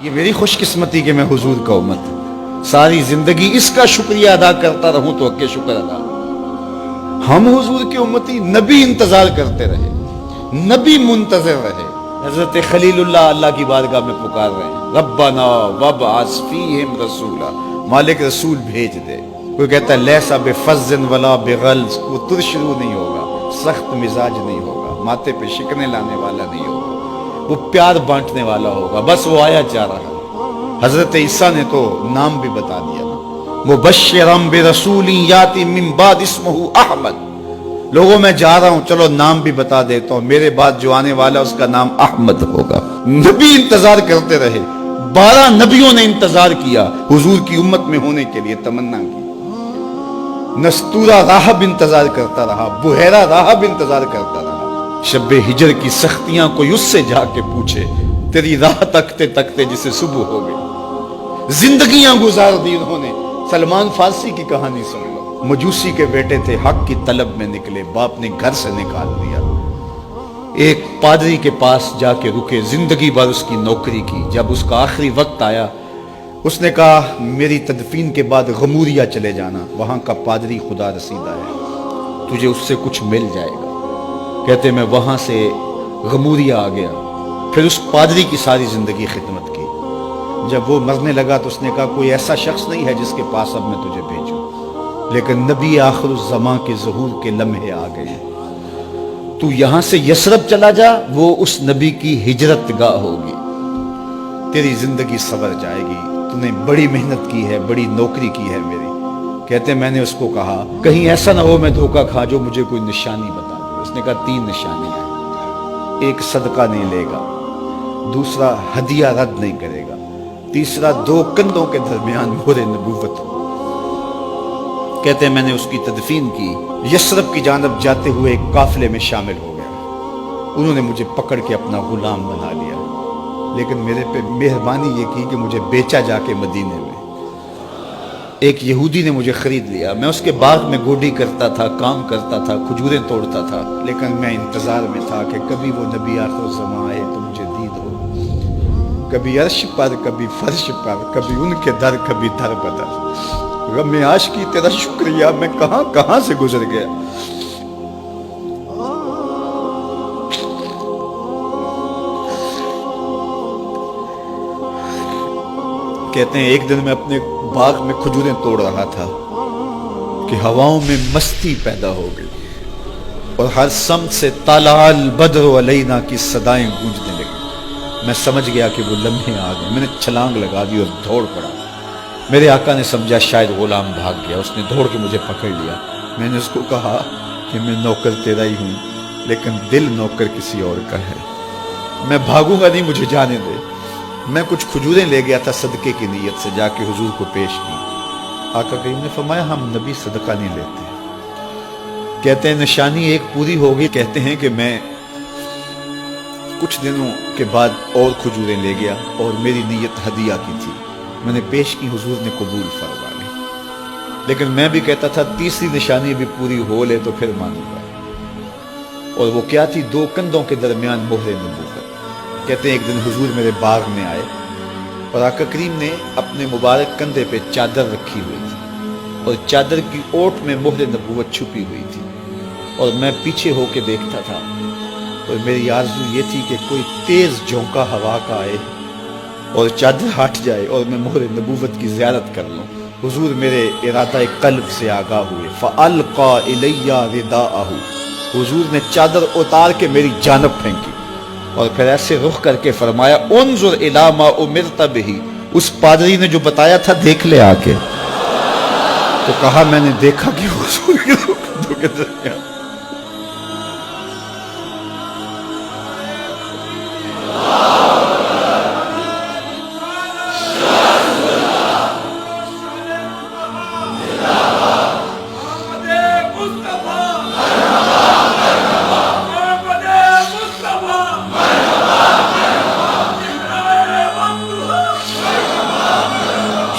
یہ میری خوش قسمتی کہ میں حضور کا امت ساری زندگی اس کا شکریہ ادا کرتا رہوں تو کہ شکر ادا. ہم حضور کے امتی نبی انتظار کرتے رہے, نبی منتظر رہے. حضرت خلیل اللہ اللہ کی بارگاہ میں پکار رہے ہیں, ربنا وابعث فیہم رسولا, مالک رسول بھیج دے. کوئی کہتا ہے لیسا بفظ ولا بغلظ, وہ ترشرو نہیں ہوگا, سخت مزاج نہیں ہوگا, ماتھے پہ شکنے لانے والا نہیں ہوگا, وہ پیار بانٹنے والا ہوگا. بس وہ آیا جا رہا. حضرت عیسیٰ نے تو نام بھی بتا دیا نا, مبشرم برسول یاتی من بعد اسمہ احمد. لوگوں میں جا رہا ہوں, چلو نام بھی بتا دیتا ہوں, میرے بعد جو آنے والا اس کا نام احمد ہوگا. نبی انتظار کرتے رہے, 12 نبیوں نے انتظار کیا حضور کی امت میں ہونے کے لیے, تمنا کی. نستورہ راہب انتظار کرتا رہا, بحیرہ راہب انتظار کرتا رہا. شب ہجر کی سختیاں کوئی اس سے جا کے پوچھے, تیری راہ تکتے تکتے جسے صبح ہو گئی. زندگیاں گزار دی انہوں نے. سلمان فارسی کی کہانی سن لو, مجوسی کے بیٹے تھے, حق کی طلب میں نکلے, باپ نے گھر سے نکال دیا. ایک پادری کے پاس جا کے رکے, زندگی بھر اس کی نوکری کی. جب اس کا آخری وقت آیا, اس نے کہا میری تدفین کے بعد غموریا چلے جانا, وہاں کا پادری خدا رسیدہ ہے, تجھے اس سے کچھ مل جائے گا. کہتے میں وہاں سے غموریا آ گیا. پھر اس پادری کی ساری زندگی خدمت کی. جب وہ مرنے لگا تو اس نے کہا کوئی ایسا شخص نہیں ہے جس کے پاس اب میں تجھے بھیجوں, لیکن نبی آخر الزمان کے ظہور کے لمحے آ گئے. تو یہاں سے یثرب چلا جا, وہ اس نبی کی ہجرت گاہ ہوگی. تیری زندگی سنور جائے گی, تو نے بڑی محنت کی ہے, بڑی نوکری کی ہے میری. کہتے میں نے اس کو کہا کہیں ایسا نہ ہو میں دھوکہ کھا جو مجھے کوئی نشانی بتا دے. اس نے کہا 3 نشانیاں ہیں, ایک صدقہ نہیں لے گا, دوسرا ہدیہ رد نہیں کرے گا, تیسرا 2 کندھوں کے درمیان مہر نبوت ہو. کہتے ہیں میں نے اس کی تدفین کی. یثرب کی جانب جاتے ہوئے ایک قافلے میں شامل ہو گیا. انہوں نے مجھے پکڑ کے اپنا غلام بنا لیا, لیکن میرے پہ مہربانی یہ کی کہ مجھے بیچا جا کے مدینے میں. ایک یہودی نے مجھے خرید لیا. میں اس کے باغ میں گوڈی کرتا تھا, کام کرتا تھا, کھجوریں توڑتا تھا, لیکن میں انتظار میں تھا کہ کبھی وہ نبی آخر الزمان آئے تو مجھے دید ہو. کبھی عرش پر, کبھی فرش پر, کبھی ان کے در, کبھی در بدر. غم عاشقی تیرا شکریہ, میں کہاں کہاں سے گزر گیا. کہتے ہیں ایک دن میں اپنے باغ میں کھجوریں توڑ رہا تھا کہ ہواؤں میں مستی پیدا ہو گئی, اور ہر سمت سے طلع البدر علینا کی صدائیں گونجنے لگی. میں سمجھ گیا کہ وہ لمحے آ گئے. میں نے چھلانگ لگا دی اور دوڑ پڑا. میرے آقا نے سمجھا شاید غلام بھاگ گیا, اس نے دوڑ کے مجھے پکڑ لیا. میں نے اس کو کہا کہ میں نوکر تیرا ہی ہوں, لیکن دل نوکر کسی اور کا ہے. میں بھاگوں گا نہیں, مجھے جانے دے. میں کچھ کھجوریں لے گیا تھا صدقے کی نیت سے, جا کے حضور کو پیش کی. آقا کریم نے فرمایا ہم نبی صدقہ نہیں لیتے. کہتے ہیں نشانی ایک پوری ہو گئی. کہتے ہیں کہ میں کچھ دنوں کے بعد اور کھجوریں لے گیا, اور میری نیت ہدیہ کی تھی. میں نے پیش کی, حضور نے قبول فرما لی. لیکن میں بھی کہتا تھا تیسری نشانی بھی پوری ہو لے تو پھر مانوں گا. اور وہ کیا تھی؟ 2 کندھوں کے درمیان مہر نبوت. کہتے ہیں ایک دن حضور میرے باغ میں آئے, اور آقا کریم نے اپنے مبارک کندھے پہ چادر رکھی ہوئی تھی, اور چادر کی اوٹ میں مہر نبوت چھپی ہوئی تھی. اور میں پیچھے ہو کے دیکھتا تھا, اور میری آرزو یہ تھی کہ کوئی تیز جھونکا ہوا کا آئے اور چادر ہٹ جائے اور میں مہر نبوت کی زیارت کر لوں. حضور میرے ارادہ قلب سے آگاہ ہوئے. فَأَلْقَى إِلَيَّ رِدَاءَهُ, حضور نے چادر اتار کے میری جانب پھینکی, اور پھر ایسے رخ کر کے فرمایا انظر الی ما امرت بہ, اس پادری نے جو بتایا تھا دیکھ لے آ کے. تو کہا میں نے دیکھا کہ حضور کے کندھوں کے درمیان.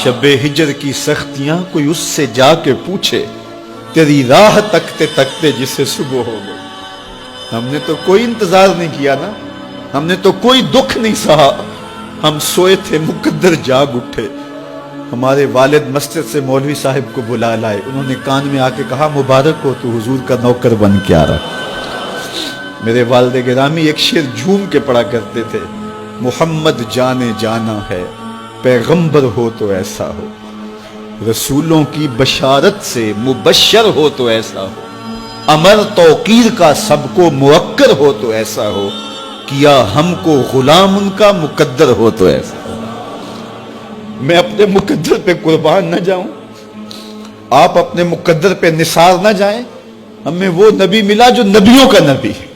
شب ہجر کی سختیاں کوئی اس سے جا کے پوچھے, تیری راہ تکتے تکتے جسے صبح ہو گئی. ہم نے تو کوئی انتظار نہیں کیا نا, ہم نے تو کوئی دکھ نہیں سہا, ہم سوئے تھے مقدر جاگ اٹھے. ہمارے والد مسجد سے مولوی صاحب کو بلا لائے. انہوں نے کان میں آ کے کہا مبارک ہو تو حضور کا نوکر بن کے آ رہا. میرے والد گرامی ایک شعر جھوم کے پڑھا کرتے تھے, محمد جانے جانا ہے پیغمبر ہو تو ایسا ہو, رسولوں کی بشارت سے مبشر ہو تو ایسا ہو, امر توقیر کا سب کو موکر ہو تو ایسا ہو, کیا ہم کو غلام ان کا مقدر ہو تو ایسا ہو. میں اپنے مقدر پہ قربان نہ جاؤں, آپ اپنے مقدر پہ نثار نہ جائیں. ہمیں وہ نبی ملا جو نبیوں کا نبی ہے.